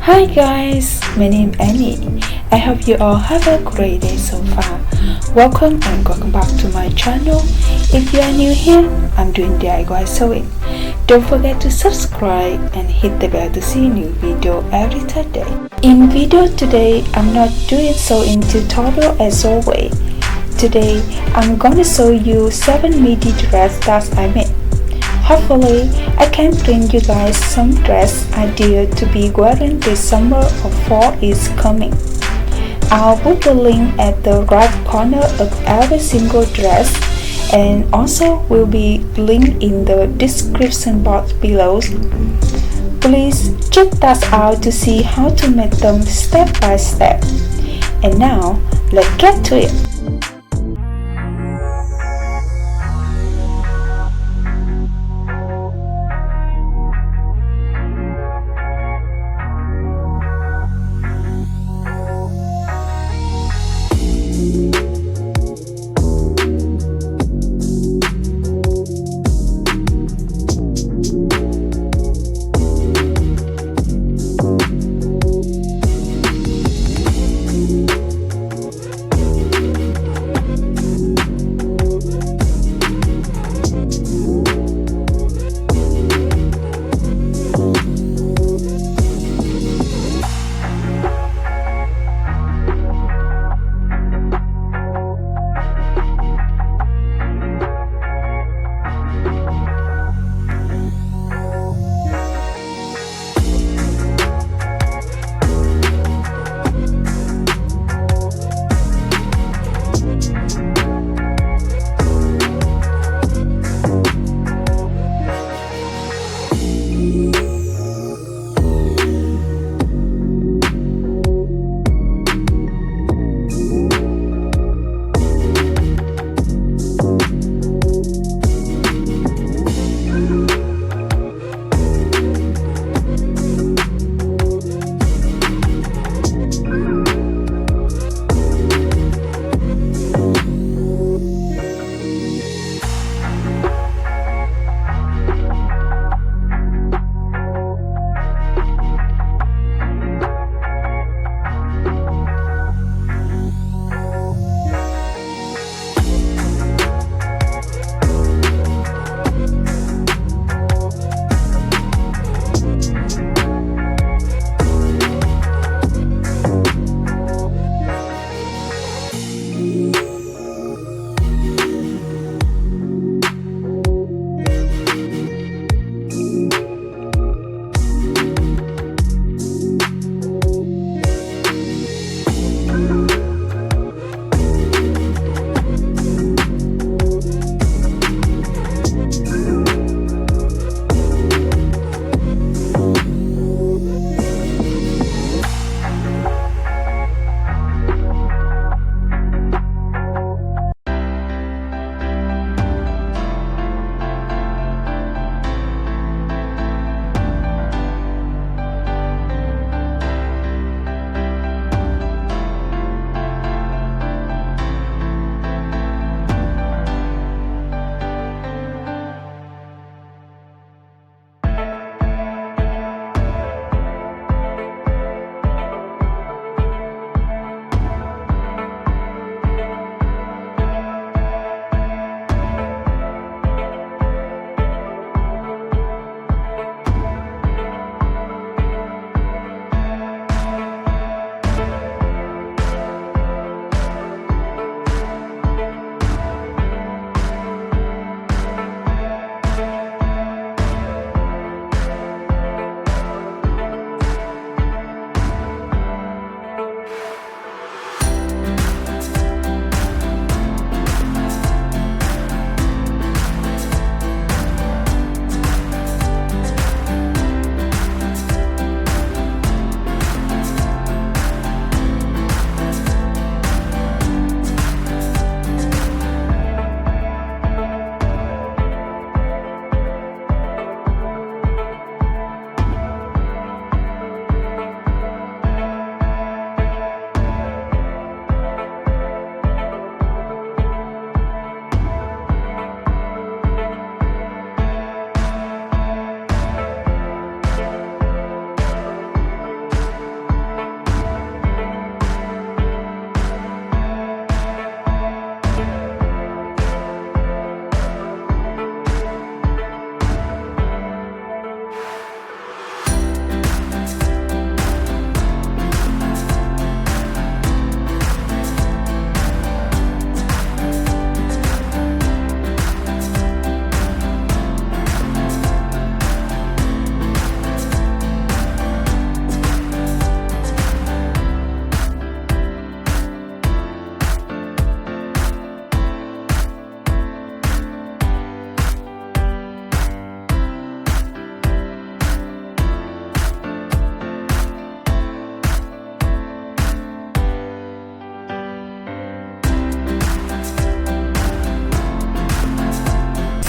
Hi guys, my name is Annie. I hope you all have a great day so far. Welcome back to my channel. If you are new here, I'm doing DIY sewing. Don't forget to subscribe and hit the bell to see new video every Thursday. In video today, I'm not doing sewing tutorial as always. Today, I'm gonna show you 7 MIDI dress that I made. Hopefully, I can bring you guys some dress idea to be wearing this summer or fall is coming. I'll put the link at the right corner of every single dress and also will be linked in the description box below. Please check that out to see how to make them step by step. And now, let's get to it.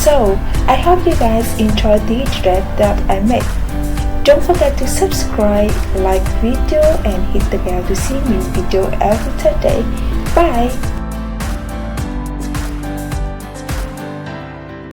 So I hope you guys enjoyed the thread that I made. Don't forget to subscribe, like video and hit the bell to see new video every Thursday. Bye!